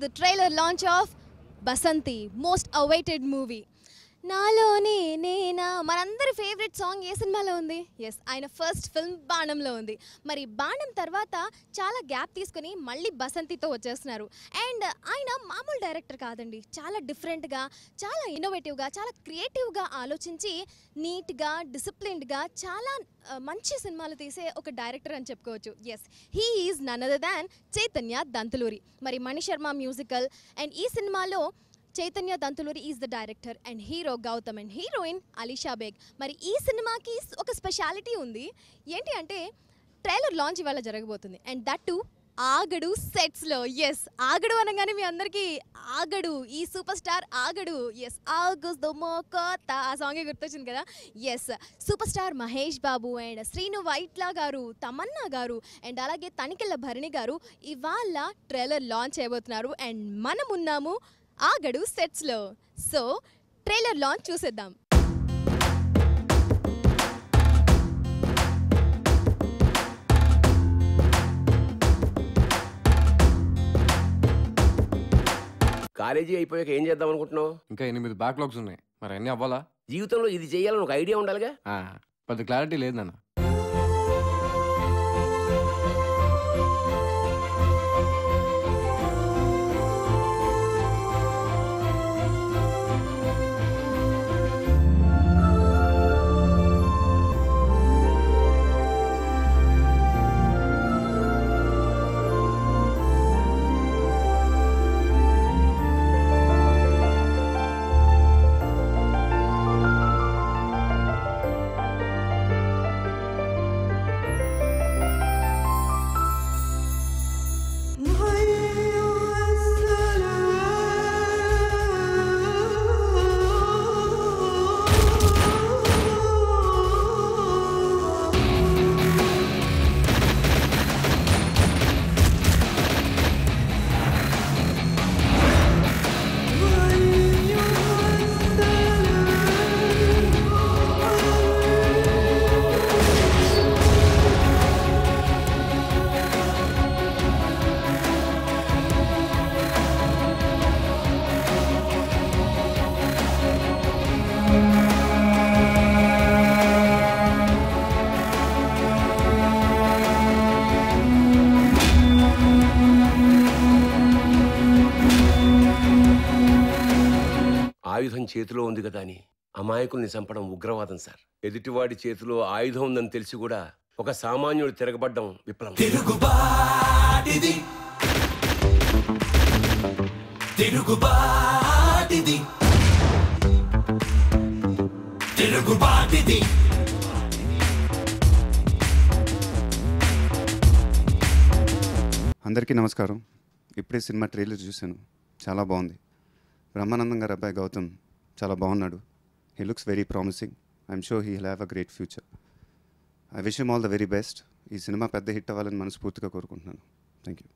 The trailer launch of Basanti, most awaited movie. నాలోనే నేనా మనందరి ఫేవరెట్ సాంగ్ ఏ సినిమాలో ఉంది? ఎస్, ఆయన ఫస్ట్ ఫిల్మ్ బాణంలో ఉంది. మరి బాణం తర్వాత చాలా గ్యాప్ తీసుకుని మళ్ళీ బసంతితో వచ్చేస్తున్నారు. అండ్ ఆయన మామూలు డైరెక్టర్ కాదండి, చాలా డిఫరెంట్గా, చాలా ఇన్నోవేటివ్గా, చాలా క్రియేటివ్గా ఆలోచించి నీట్గా, డిసిప్లిన్డ్గా చాలా మంచి సినిమాలు తీసే ఒక డైరెక్టర్ అని చెప్పుకోవచ్చు. Yes, he is none other than Chaitanya Dantuluri. మరి మణిశర్మ మ్యూజికల్ అండ్ ఈ సినిమాలో Chaitanya Dantuluri is the director and hero Gautham and heroine Alisha Baig. మరి ఈ సినిమాకి ఒక స్పెషాలిటీ ఉంది. ఏంటి అంటే ట్రైలర్ లాంచ్ ఇవాళ జరగబోతుంది అండ్ దట్ టు ఆగడు సెట్స్లో. ఎస్, ఆగడు అనగానే మీ అందరికీ ఆగడు, ఈ సూపర్ స్టార్ ఆగడు, ఎస్ ఆగస్ కోత ఆ సాంగే గుర్తొచ్చింది కదా. Yes, super star Mahesh Babu and Srinu Vaitla garu, Tamannaah గారు అండ్ అలాగే తనికెళ్ళ భరణి గారు ఇవాళ ట్రైలర్ లాంచ్ చేయబోతున్నారు అండ్ మనం ఉన్నాము ఆగడు సెట్స్లో. సో ట్రైలర్ లాంచ్ చూసేద్దాం. కాలేజీ అయిపోయాక ఏం చేద్దాం అనుకుంటున్నావు? ఇంకా 8 బ్యాక్లాగ్స్ ఉన్నాయి, మరి అన్నీ అవ్వాలా? జీవితంలో ఇది చేయాలని ఒక ఐడియా ఉండాలిగా. పెద్ద క్లారిటీ లేదు నాన్న. ఆయుధం చేతిలో ఉంది కదా అని అమాయకుల్ని చంపడం ఉగ్రవాదం సార్. ఎదుటివాడి చేతిలో ఆయుధం ఉందని తెలిసి కూడా ఒక సామాన్యుడు తిరగబడ్డం విప్లవం. తిరుగుబాటిది తిరుగుబాటిది తిరుగుబాటిది. అందరికీ నమస్కారం. ఇప్పుడే సినిమా ట్రైలర్ చూశాను, చాలా బాగుంది. బ్రహ్మానందం గారు అబ్బాయి గౌతమ్ చాలా బాగున్నాడు. He looks very promising. I'm sure he will have a great future. I wish him all the very best. ఈ సినిమా పెద్ద హిట్ అవ్వాలని మనస్ఫూర్తిగా కోరుకుంటున్నాను. Thank you.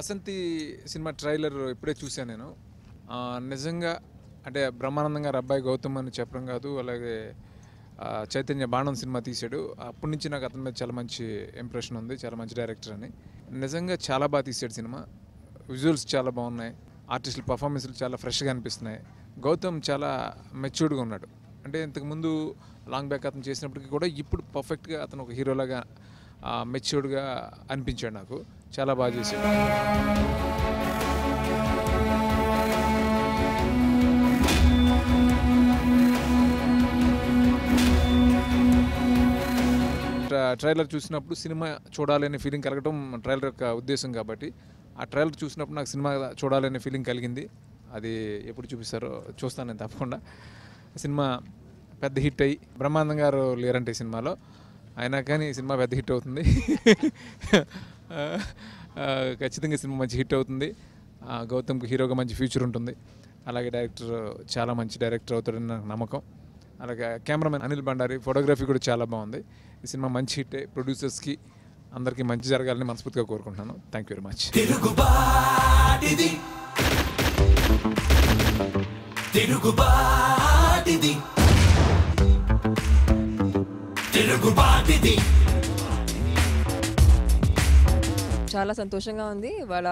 Basanti cinema trailer ఇప్పుడే చూశాను నేను. నిజంగా అంటే బ్రహ్మానందం గారు అబ్బాయి గౌతమ్ అని చెప్పడం కాదు, అలాగే చైతన్య బాణం సినిమా తీశాడు. అప్పటి నుంచి నాకు అతని మీద చాలా మంచి ఇంప్రెషన్ ఉంది, చాలా మంచి డైరెక్టర్ అని. నిజంగా చాలా బాగా తీసాడు సినిమా. విజువల్స్ చాలా బాగున్నాయి, ఆర్టిస్టుల పర్ఫార్మెన్స్లు చాలా ఫ్రెష్గా అనిపిస్తున్నాయి. గౌతమ్ చాలా మెచ్యూర్డ్గా ఉన్నాడు. అంటే ఇంతకుముందు లాంగ్ బ్యాక్ అతను చేసినప్పటికీ కూడా ఇప్పుడు పర్ఫెక్ట్గా అతను ఒక హీరోలాగా మెచ్యూర్డ్గా అనిపించాడు నాకు. చాలా బాగా చేశాడు. ట్రైలర్ చూసినప్పుడు సినిమా చూడాలనే ఫీలింగ్ కలగడం ట్రైలర్ యొక్క ఉద్దేశం కాబట్టి, ఆ ట్రైలర్ చూసినప్పుడు నాకు సినిమా చూడాలనే ఫీలింగ్ కలిగింది. అది ఎప్పుడు చూపిస్తారో చూస్తాను నేను తప్పకుండా. సినిమా పెద్ద హిట్ అయ్యి, బ్రహ్మానందం గారు లేరంటే సినిమాలో, అయినా కానీ సినిమా పెద్ద హిట్ అవుతుంది. ఖచ్చితంగా సినిమా మంచి హిట్ అవుతుంది. గౌతమ్కి హీరోగా మంచి ఫ్యూచర్ ఉంటుంది. అలాగే డైరెక్టర్ చాలా మంచి డైరెక్టర్ అవుతాడని నాకు నమ్మకం. అలాగే కెమెరామెన్ అనిల్ బండారి ఫోటోగ్రఫీ కూడా చాలా బాగుంది. ఈ సినిమా మంచి హిట్, ప్రొడ్యూసర్స్కి అందరికీ మంచి జరగాలని మనస్ఫూర్తిగా కోరుకుంటున్నాను. Thank you very much. చాలా సంతోషంగా ఉంది. ఇవాళ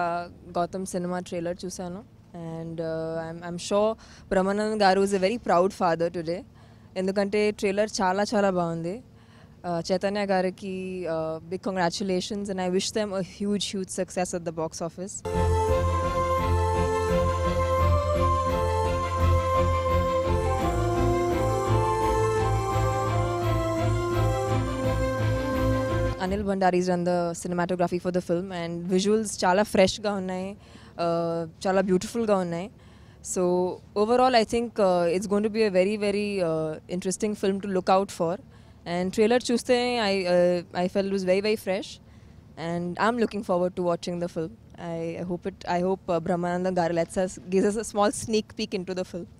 గౌతమ్ సినిమా ట్రైలర్ చూశాను. And I'm sure Brahmanandam garu is a very proud father today. ఎందుకంటే ట్రైలర్ చాలా చాలా బాగుంది. చైతన్య గారికి big congratulations and I wish them a huge success at the box office. Anil Bhandari's done the cinematography for the film and visuals chala fresh ga unnai, chala beautiful ga unnai. So overall I think it's going to be a very interesting film to look out for. And trailer chuste I felt it was very fresh and I'm looking forward to watching the film. I hope Brahmanandam Garu gives us a small sneak peek into the film,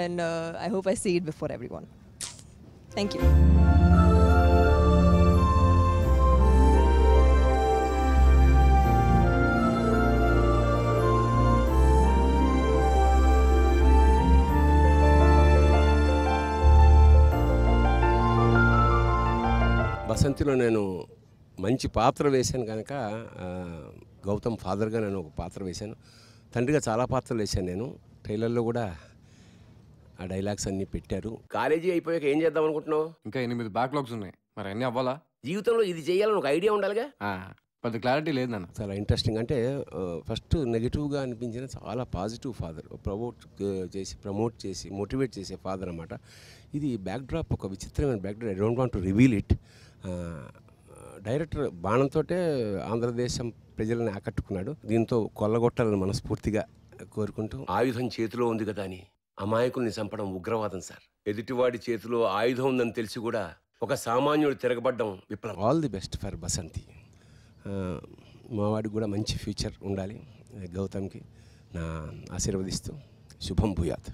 and I hope I see it before everyone. Thank you. బసంతిలో నేను మంచి పాత్ర వేశాను కనుక గౌతమ్ ఫాదర్గా నేను ఒక పాత్ర వేశాను. తండ్రిగా చాలా పాత్రలు వేశాను నేను. ట్రైలర్లో కూడా ఆ డైలాగ్స్ అన్నీ పెట్టారు. కాలేజీ అయిపోయాక ఏం చేద్దాం అనుకుంటున్నావు? ఇంకా 8 బ్యాక్లాగ్స్ ఉన్నాయి, మరి అన్నీ అవ్వాలా? జీవితంలో ఇది చేయాలని ఒక ఐడియా ఉండాలిగా. పెద్ద క్లారిటీ లేదు నాన్న. చాలా ఇంట్రెస్టింగ్. అంటే ఫస్ట్ నెగిటివ్గా అనిపించిన చాలా పాజిటివ్ ఫాదర్, ప్రమోట్ చేసి మోటివేట్ చేసే ఫాదర్ అన్నమాట. ఇది బ్యాక్డ్రాప్ ఒక విచిత్రమైన backdrop. I don't want to reveal it. Director బాణంతో ఆంధ్రదేశం ప్రజలను ఆకట్టుకున్నాడు. దీంతో కొల్లగొట్టాలని మనస్ఫూర్తిగా కోరుకుంటూ, ఆయుధం చేతిలో ఉంది కదా అని అమాయకుల్ని చంపడం ఉగ్రవాదం సార్. ఎదుటివాడి చేతిలో ఆయుధం ఉందని తెలిసి కూడా ఒక సామాన్యుడు తిరగబడ్డం విప్లవం. All the best for Basanti. మావాడికి కూడా మంచి ఫ్యూచర్ ఉండాలి. గౌతమ్కి నా ఆశీర్వదిస్తూ శుభం భూయాత్.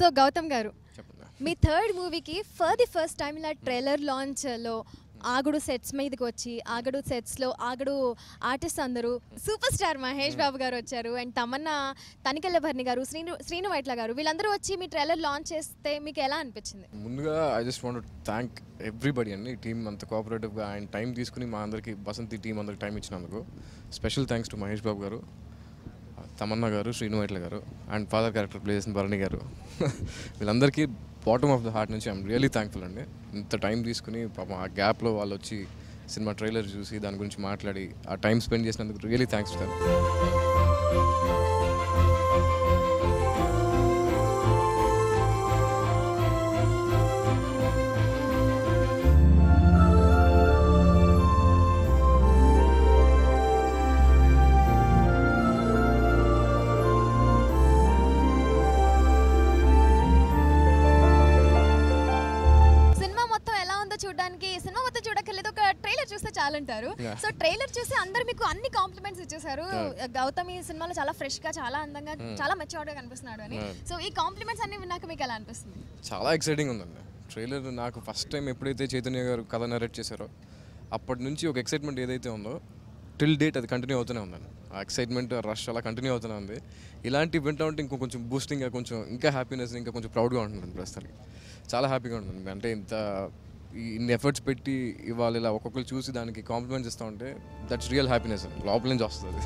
సో గౌతమ్ గారు, మీ థర్డ్ మూవీకి ఫర్ ది ఫస్ట్ టైం ఇలా ట్రైలర్ లాంచ్లో ఆగడు సెట్స్ మీదకి వచ్చి ఆగడు సెట్స్లో ఆగడు ఆర్టిస్ట్ అందరూ సూపర్ స్టార్ మహేష్ బాబు గారు వచ్చారు అండ్ తమన్నా తనికెళ్ళ భరణి గారు శ్రీను వైట్ల గారు వీళ్ళందరూ వచ్చి మీ ట్రైలర్ లాంచ్ చేస్తే మీకు ఎలా అనిపించింది? ముందుగా I just want thank everybody అండి, టీం అంత కోఆపరేటివ్గా ఆయన టైం తీసుకుని మా అందరికి బసంతి టీం అందరికి టైం ఇచ్చినందుకు special thanks to Mahesh Babu గారు, తమన్నా గారు, శ్రీను వైట్ల గారు అండ్ ఫాదర్ క్యారెక్టర్ ప్లే చేసిన భరణి గారు. వీళ్ళందరికీ బాటమ్ ఆఫ్ ద హార్ట్ నుంచి ఐఎమ్ రియలీ థ్యాంక్ఫుల్ అండి. ఇంత టైం తీసుకుని పాపం ఆ గ్యాప్లో వాళ్ళు వచ్చి సినిమా ట్రైలర్ చూసి దాని గురించి మాట్లాడి ఆ టైం స్పెండ్ చేసినందుకు really thanks to them. Cinema మొత్తం చూడక్కర్లేదు, ఒక ట్రైలర్ చూస్తే చాలంటారు. సో ట్రైలర్ చూసి అందరు మీకు అన్ని కాంప్లిమెంట్స్ ఇచ్చేసారు. గౌతమ్ ఈ సినిమాలో చాలా ఫ్రెష్ గా, చాలా అందంగా, చాలా మెచ్యూర్డ్ గా కనిపిస్తున్నాడు అని. సో ఈ కాంప్లిమెంట్స్ అన్ని విన్నాక మీకు ఎలా అనిపిస్తుంది? చాలా ఎక్సైటింగ్ ఉందండి ట్రైలర్. నాకు ఫస్ట్ టైం ఎప్పుడైతే చైతన్య గారు కథ నరేట్ చేశారో అప్పటి నుంచి ఒక ఎక్సైట్మెంట్ ఏదైతే ఉందో టిల్ డేట్ అది కంటిన్యూ అవుతూనే ఉందండి. ఆ ఎక్సైట్మెంట్ రష్ అలా కంటిన్యూ అవుతూనే ఉంది. ఇలాంటివి వింటా ఉంటే కొంచెం బూస్టింగ్గా, కొంచెం ఇంకా హ్యాపీనెస్, ఇంకా కొంచెం ప్రౌడ్గా ఉంటుంది ప్రస్తుతానికి. చాలా హ్యాపీగా ఉంటుంది. అంటే ఇంత ఇన్ని ఎఫర్ట్స్ పెట్టి ఇవాళ ఇలా ఒక్కొక్కరు చూసి దానికి కాంప్లిమెంట్స్ ఇస్తూ ఉంటే దట్స్ రియల్ హ్యాపీనెస్ అండి, లోపల నుంచి వస్తుంది.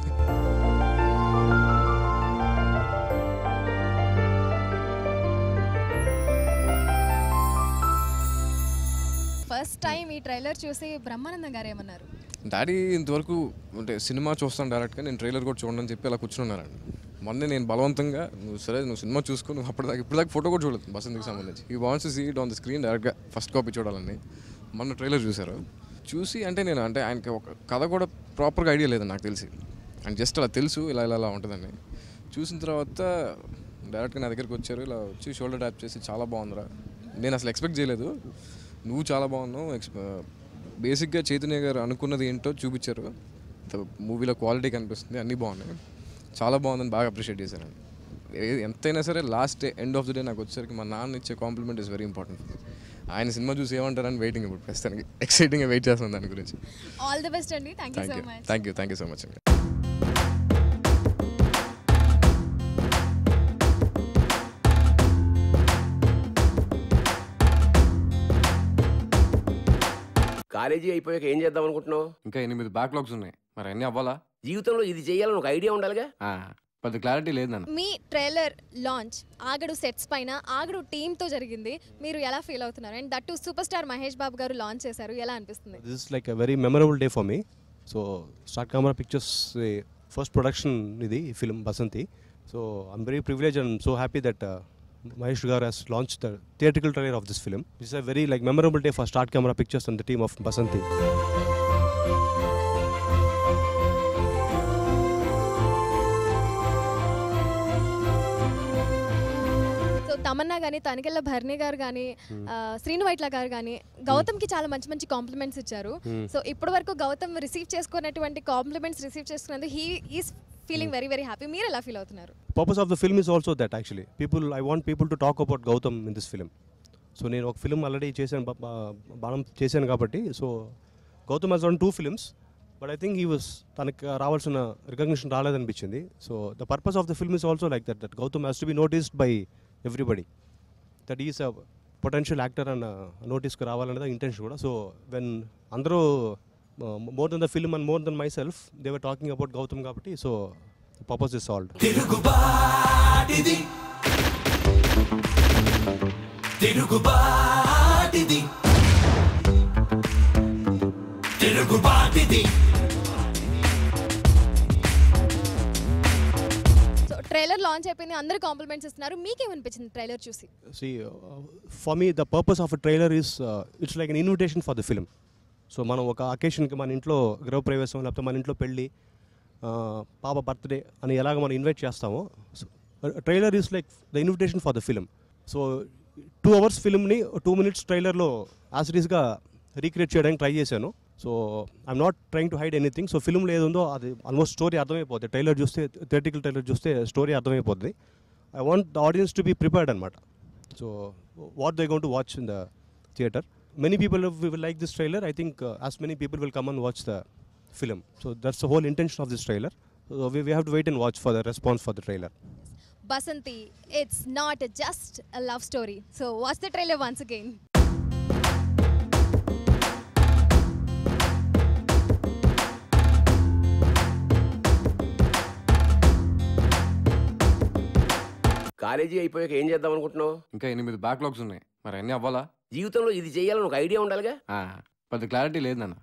ఫస్ట్ టైం ఈ ట్రైలర్ చూసి బ్రహ్మానందం గారు ఏమన్నారు? డాడీ ఇంతవరకు అంటే సినిమా చూస్తాను డైరెక్ట్గా, నేను ట్రైలర్ కూడా చూడండి అని చెప్పి అలా కూర్చున్నానండి. మొన్నే నేను బలవంతంగా నువ్వు సినిమా చూసుకో, నువ్వు ఇప్పటిదాకా ఫోటో కూడా చూడలేదు బసంతికి సంబంధించి, he wants to see it on the screen డైరెక్ట్గా ఫస్ట్ కాపీ చూడాలని. మొన్న ట్రైలర్ చూశారు, చూసి అంటే ఆయనకి ఒక కథ కూడా ప్రాపర్గా ఐడియా లేదు నాకు తెలిసి, అండ్ జస్ట్ అలా తెలుసు ఇలా ఇలా ఉంటుందని. చూసిన తర్వాత డైరెక్ట్గా నా దగ్గరికి వచ్చారు, ఇలా వచ్చి షోల్డర్ ట్యాప్ చేసి చాలా బాగుందిరా, నేను అసలు ఎక్స్పెక్ట్ చేయలేదు, నువ్వు చాలా బాగున్నావు, బేసిక్గా చైతన్య గారు అనుకున్నది ఏంటో చూపించారు, మూవీలో క్వాలిటీ కనిపిస్తుంది, అన్నీ బాగున్నాయి, చాలా బాగుందని బాగా అప్రిషియేట్ చేశానండి. ఎంతైనా సరే last end of the day నాకు వచ్చేసరికి మా నాన్న ఇచ్చే కాంప్లిమెంట్ ఇస్ వెరీ ఇంపార్టెంట్. ఆయన సినిమా చూసి ఏమంటారని వెయిటింగ్, ఇప్పుడు ప్రస్తుతానికి ఎక్సైటింగ్గా వెయిట్ చేస్తున్నాను దాని గురించి. ఆల్ ది బెస్ట్ అండి. థ్యాంక్ యూ సో మచ్ అండి. కాలేజీ అయిపోయాక ఏం చేద్దాం అనుకుంటున్నావు? ఇంకా 8 బ్యాక్లాగ్స్ ఉన్నాయి, మరి అన్నీ అవ్వాలా? జీవితంలో ఇది చేయాలని ఒక ఐడియా ఉండాలిగా. పెద్ద క్లారిటీ లేదు నాన్న. మీ ట్రైలర్ లాంచ్ ఆగడు సెట్స్ పైన ఆగడు టీంతో జరిగింది, మీరు ఎలా ఫీల్ అవుతున్నారు? And that too super star Mahesh Babu garu launch చేశారు, ఎలా అనిపిస్తుంది? This is like a very memorable day for me. So Star Camera Pictures first production idi film Basanti. So I'm very privileged and so happy that Mahesh Garu has launched the theatrical trailer of this film. This is a very like memorable day for Star Camera Pictures and the team of Basanti. Tamannaah కానీ, తనికెళ్ళ భరణి గారు కానీ, శ్రీను వైట్ల గారు కానీ గౌతమ్కి చాలా మంచి మంచి compliments ఇచ్చారు. So ఇప్పటి వరకు గౌతమ్ రిసీవ్ చేసుకున్నటువంటి కాంప్లిమెంట్స్ రిసీవ్ చేసుకున్నందుకు he is feeling very very happy. మీరు ఎలా ఫీల్ అవుతున్నారు? Purpose of the film is also that actually I want people to talk about Gautam in this film. So నేను ఒక ఫిల్మ్ ఆల్రెడీ చేశాను, బాణం చేశాను కాబట్టి. So Gautham has done 2 films, but I think తనకు రావాల్సిన రికగ్నిషన్ రాలేదనిపించింది. So the purpose of the film is also like that Gautam has to be noticed by everybody, that he is a potential actor and నోటీస్కి రావాలనేది intention కూడా. So when అందరూ more than the film and more than myself they were talking about Gautam కాబట్టి, so the purpose is solved. తిరుగుబాటిది తిరుగుబాటిది తిరుగుబాటిది. So trailer launch అయిపోయింది, అందరూ కాంప్లిమెంట్స్ ఇస్తున్నారు, మీకేమనిపించింది ట్రైలర్ చూసి? See, for me the purpose of a trailer is it's like an invitation for the film. So మనం ఒక అకేషన్కి మన ఇంట్లో గృహప్రవేశం లేకపోతే మన ఇంట్లో పెళ్ళి, పాప బర్త్డే అని ఎలాగ మనం ఇన్వైట్ చేస్తామో, so trailer is like the invitation for the film. So 2 hours ఫిల్మ్ని 2 minutes ట్రైలర్లో యాసిడీస్గా రీక్రియేట్ చేయడానికి ట్రై చేశాను. So I'm not trying to hide anything. So ఫిల్మ్లో ఏది ఉందో అది ఆల్మోస్ట్ స్టోరీ అర్థమైపోద్ది, ట్రైలర్ చూస్తే థియేటికల్ ట్రైలర్ చూస్తే స్టోరీ అర్థమైపోద్ది. I want the audience to be prepared అనమాట. So what they're going to watch in the theater. Many people will like this trailer. I think as many people will come and watch the film. So that's the whole intention of this trailer. So we have to wait and watch for the response for the trailer. Basanti, it's not just a love story. So watch the trailer once again. College అయిపోయాక ఏం చేద్దాం అనుకుంటున్నావు? ఇంకా 8 backlogs ఉన్నాయి, మరి అన్నీ అవ్వాలా? జీవితంలో ఇది చేయాలని ఒక ఐడియా ఉండాలిగా. పెద్ద క్లారిటీ లేదు నాన్న.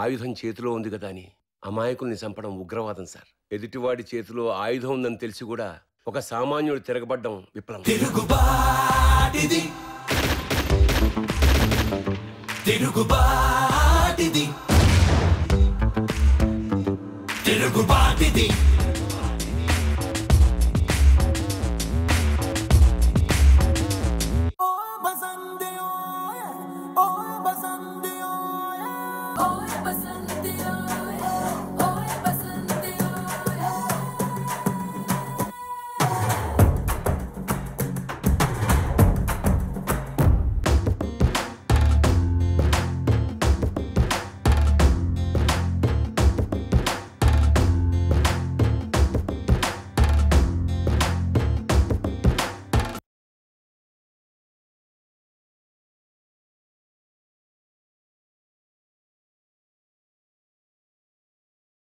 ఆయుధం చేతిలో ఉంది కదా అని అమాయకుల్ని చంపడం ఉగ్రవాదం సార్. ఎదుటివాడి చేతిలో ఆయుధం ఉందని తెలిసి కూడా ఒక సామాన్యుడు తిరగబడ్డం విప్లవం. తిరుగుబాటిది తిరుగుబాటిది తిరుగుబాటిది